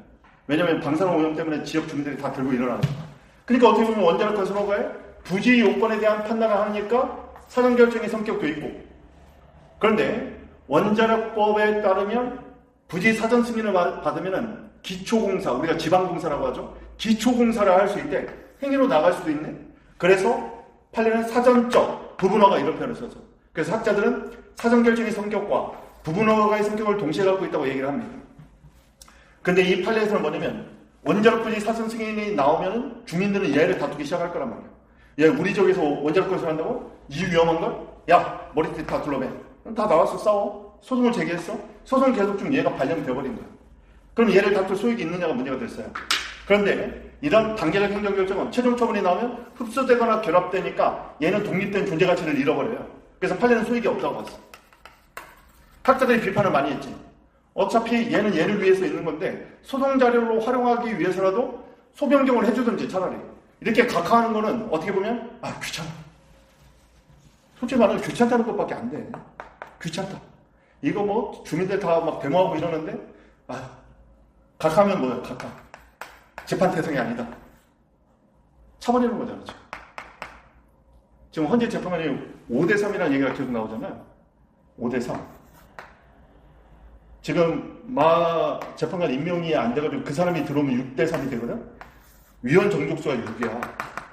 왜냐하면 방사능 오염 때문에 지역 주민들이 다 들고 일어나는 거예요. 그러니까 어떻게 보면 원자력 건설 허가에 부지 요건에 대한 판단을 하니까 사전 결정의 성격도 있고, 그런데 원자력법에 따르면 부지 사전 승인을 받으면은 기초공사, 우리가 지방공사라고 하죠. 기초공사를 할 수 있대. 행위로 나갈 수도 있네. 그래서 판례는 사전적 부분허가 이런 표현을 써서, 그래서 학자들은 사전 결정의 성격과 부분허가의 성격을 동시에 갖고 있다고 얘기를 합니다. 근데 이 판례에서는 뭐냐면 원자력 부지 사전 승인이 나오면 주민들은 얘를 다투기 시작할 거란 말이야. 얘 우리 쪽에서 원자력 건설한다고? 이 위험한 걸? 야, 머리띠 다 둘러매. 다 나와서 싸워. 소송을 제기했어. 소송 계속 중 얘가 발령이 돼버린 거야. 그럼 얘를 다툴 소익이 있느냐가 문제가 됐어요. 그런데 이런 단계적 행정결정은 최종 처분이 나오면 흡수되거나 결합되니까 얘는 독립된 존재 가치를 잃어버려요. 그래서 판례는 소익이 없다고 봤어. 학자들이 비판을 많이 했지. 어차피 얘는 얘를 위해서 있는 건데 소송 자료로 활용하기 위해서라도 소변경을 해주든지 차라리. 이렇게 각하하는 거는 어떻게 보면 귀찮아. 솔직히 말하면 귀찮다는 것밖에 안 돼. 귀찮다. 이거 뭐 주민들 다 막 데모하고 이러는데 각하면 뭐야? 각하. 재판 태생이 아니다. 차버리는 거잖아. 지금 헌재 재판관이 5대3이라는 얘기가 계속 나오잖아요. 5대3. 지금 재판관 임명이 안 돼가지고 그 사람이 들어오면 6대3이 되거든? 위헌 정족수가 6이야.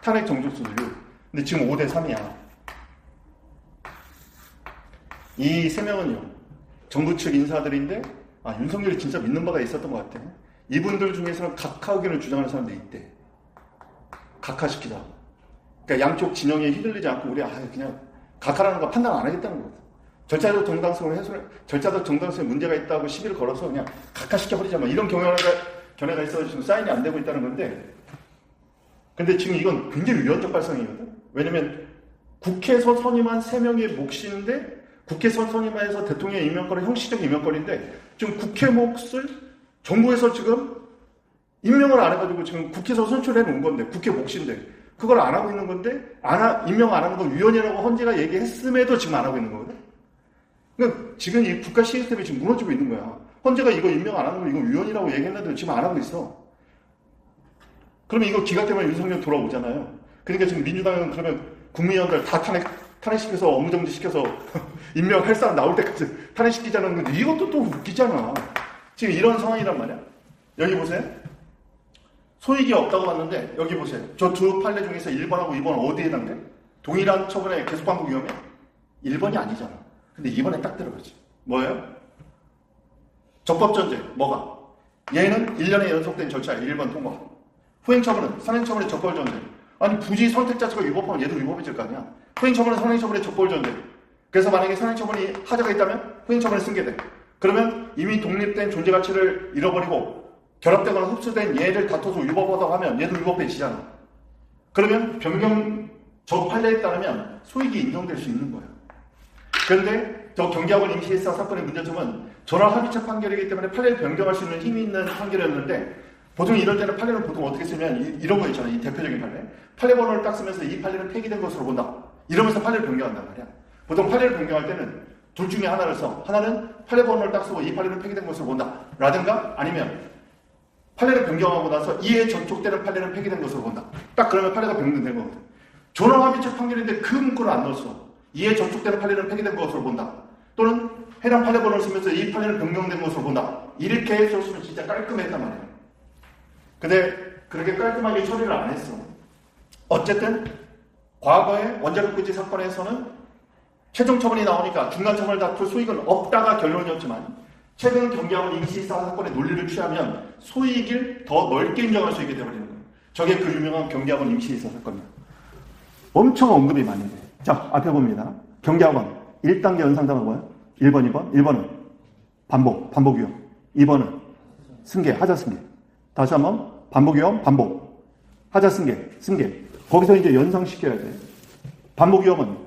탄핵 정족수도 6. 근데 지금 5대3이야. 이 3명은요, 정부 측 인사들인데, 윤석열이 진짜 믿는 바가 있었던 것 같아. 이분들 중에서는 각하 의견을 주장하는 사람들이 있대. 각하시키자. 그러니까 양쪽 진영에 휘둘리지 않고 우리 그냥 각하라는 거 판단 안 하겠다는 거거든. 절차적 정당성에 문제가 있다고 시비를 걸어서 그냥 각하시켜버리자. 이런 견해가 있어서 지금 사인이 안 되고 있다는 건데, 근데 지금 이건 굉장히 위헌적 발상이거든. 왜냐면 국회에서 선임한 3명의 몫인데, 국회에서 선임해서 대통령 임명권은 형식적 임명권인데, 지금 국회 몫을 정부에서 지금 임명을 안 해가지고 지금 국회에서 선출해 놓은 건데, 국회 몫인데, 그걸 안 하고 있는 건데, 임명 안 하는 거 위헌이라고 헌재가 얘기했음에도 지금 안 하고 있는 거거든. 그러니까 지금 이 국가 시스템이 지금 무너지고 있는 거야. 헌재가 이거 임명 안 하는 거 이거 위헌이라고 얘기했는데 지금 안 하고 있어. 그러면 이거 기각되면 윤석열 돌아오잖아요. 그러니까 지금 민주당은 그러면 국민의원들 다 탄핵시켜서 업무정지시켜서 임명할 사람 나올 때까지 탄핵시키자는 건데, 이것도 또 웃기잖아. 지금 이런 상황이란 말이야. 여기 보세요. 소익이 없다고 봤는데 여기 보세요. 저 두 판례 중에서 1번하고 2번은 어디에 해당돼? 동일한 처분에 계속방구 위험해? 1번이 아니잖아. 근데 2번에 딱 들어가지. 뭐예요? 적법전제. 뭐가? 얘는 1년에 연속된 절차야. 1번 통과. 후행처분은 선행처분의 적법전제. 아니 부지 선택 자체가 위법하면 얘도 위법해질 거 아니야. 후행처분은 선행처분의 적법전제. 그래서 만약에 선행처분이 하자가 있다면 후행처분이 승계돼. 그러면 이미 독립된 존재 가치를 잃어버리고 결합되거나 흡수된 얘를 다퉈서 위법하다고 하면 얘도 위법해지잖아. 그러면 저 판례에 따르면 소익이 인정될 수 있는 거예요. 그런데 저 경기학원 임시일사 사건의 문제점은 전화 합의체 판결이기 때문에 판례를 변경할 수 있는 힘이 있는 판결이었는데, 보통 이럴 때는 판례를 보통 어떻게 쓰면 이런 거 있잖아요. 이 대표적인 판례. 판례 번호를 딱 쓰면서 이 판례는 폐기된 것으로 본다. 이러면서 판례를 변경한단 말이야. 보통 판례를 변경할 때는 둘 중에 하나를 써. 하나는 판례 번호를 딱 쓰고 이 판례는 폐기된 것으로 본다. 라든가 아니면 판례를 변경하고 나서 이에 전촉되는 판례는 폐기된 것으로 본다. 딱 그러면 판례가 변경된 거거든. 전원합의체 판결인데 그 문구를 안 넣었어. 이에 전촉되는 판례는 폐기된 것으로 본다. 또는 해당 판례 번호를 쓰면서 이 판례는 변경된 것으로 본다. 이렇게 해줬으면 진짜 깔끔했단 말이야. 근데 그렇게 깔끔하게 처리를 안 했어. 어쨌든 과거의 원자력 부지 사건에서는 최종 처분이 나오니까 중간 처분을 다툴 소익은 없다가 결론이었지만, 최근 경기학원 임시일사 사건의 논리를 취하면 소익을 더 넓게 인정할 수 있게 되어버리는 거예요. 저게 그 유명한 경기학원 임시일사 사건이에요. 엄청 언급이 많이 돼요. 자, 앞에 봅니다. 경기학원 1단계 연상단어 뭐예요? 1번, 2번. 1번은 반복 위험. 2번은 승계, 하자 승계. 다시 한번 반복 위험, 반복. 하자 승계. 거기서 이제 연상시켜야 돼. 반복 위험은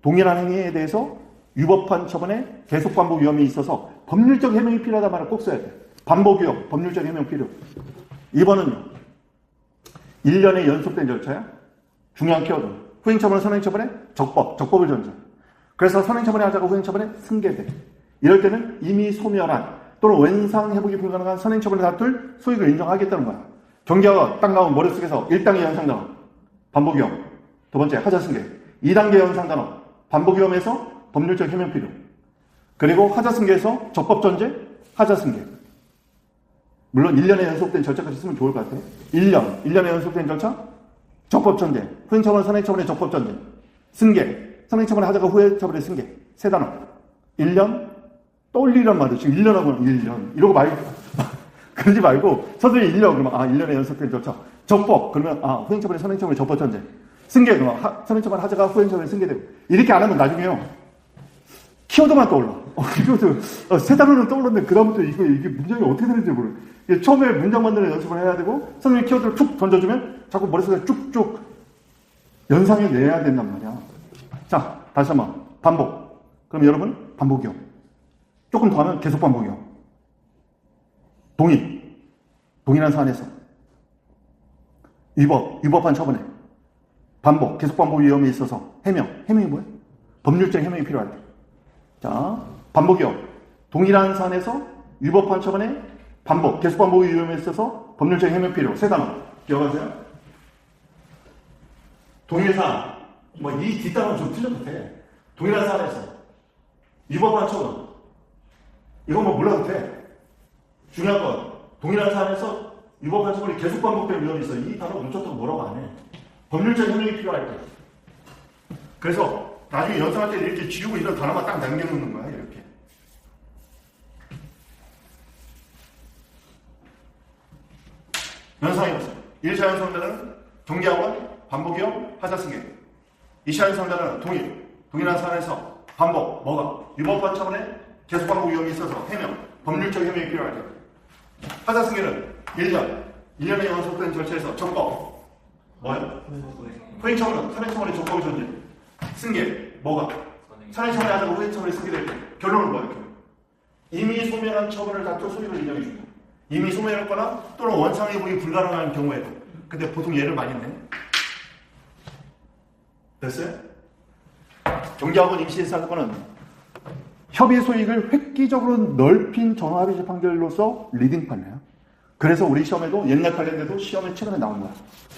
동일한 행위에 대해서 위법한 처분에 계속 반복 위험이 있어서 법률적 해명이 필요하단 말을 꼭 써야 돼. 반복 위험, 법률적 해명 필요. 2번은요. 1년의 연속된 절차야. 중요한 키워드. 후행처분은 선행처분에 적법을 전제. 그래서 선행처분에 하자가 후행처분에 승계돼. 이럴 때는 이미 소멸한 또는 원상 회복이 불가능한 선행처분에 다툴 소익을 인정하겠다는 거야. 경계가 딱 나오면 머릿속에서 1단계 연상단어 반복위험, 두 번째 하자승계, 2단계 연상단어 반복위험에서 법률적 해명 필요, 그리고 하자승계에서 적법전제, 하자승계. 물론 1년에 연속된 절차까지 쓰면 좋을 것 같아요. 1년에 연속된 절차, 적법전제, 후행처분, 선행처분의 적법전제, 승계, 선행처분의 하자가 후행처분의 승계. 세 단어. 1년, 떠올리란 말이에요. 지금 1년하고 1년. 이러고 말고, 그러지 말고, 서술이 1년, 그러면, 1년에 연속된 절차. 적법, 그러면, 후행처분의 선행처분의 적법전제. 승계, 그러면, 선행처분 하자가 후행처분의 승계되고. 이렇게 안 하면 나중에요. 키워드만 떠올라. 키워드, 세 단어는 떠올랐는데, 그다음부터 이게 문장이 어떻게 되는지 모르겠어요. 처음에 문장 만드는 연습을 해야 되고, 선생님이 키워드를 툭 던져주면, 자꾸 머릿속에 쭉쭉 연상해 내야 된단 말이야. 자, 다시 한번. 반복. 그럼 여러분, 반복이요. 조금 더 하면 계속 반복이요. 동일한 사안에서. 위법한 처분에. 반복, 계속 반복 위험이 있어서. 해명이 뭐예요? 법률적 해명이 필요할 때. 자, 반복이요. 동일한 사안에서 위법한 처분에 반복, 계속 반복 위험이 있어서 법률적 해명 필요. 세 단어. 기억하세요? 동일 사안. 이 뒷단어는 좀 틀려도 돼. 동일한 사안에서. 위법한 처분. 이건 몰라도 돼. 중요한 건, 동일한 사안에서 위법한 처분이 계속 반복된 위험이 있어. 이 단어 놓쳤다고 뭐라고 안 해. 법률적 해명이 필요할 때. 그래서 나중에 연습할 때 이렇게 지우고 이런 단어만 딱 남겨놓는 거야, 이렇게. 연상해보세요. 1차 연상자는 경계학원, 반복위험, 하자승계. 2차 연상자는 동일한 사안에서 반복, 위법한 처분에 계속 반복 위험이 있어서 해명, 법률적 해명이 필요할 때. 하자승계는 1년에 연속된 절차에서 적법. 뭐예요? 후행처분은 선행처분의 적법을 전제. 승계, 선행처분에 하자고 후행처분에 승계될 때. 결론은 뭐예요? 이미 소멸한 처분을 다툴 소익을 인정해준다. 이미 소멸했거나 또는 원상회복이 불가능한 경우에도. 근데 보통 예를 많이 내. 됐어요? 경계학원 임시사건은 협의 소익을 획기적으로 넓힌 전화합의체 판결로서 리딩판이에요. 그래서 우리 시험에도 옛날 관련돼도 시험에 최근에 나온 거야.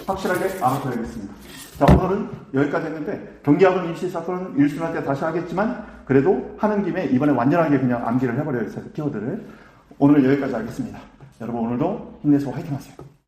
확실하게 알아둬야겠습니다. 자, 오늘은 여기까지 했는데 경계학원 임시사건은 1순할 때 다시 하겠지만 그래도 하는 김에 이번에 완전하게 그냥 암기를 해버려야겠어요. 키워드를. 오늘 여기까지 하겠습니다. 여러분 오늘도 힘내서 화이팅 하세요.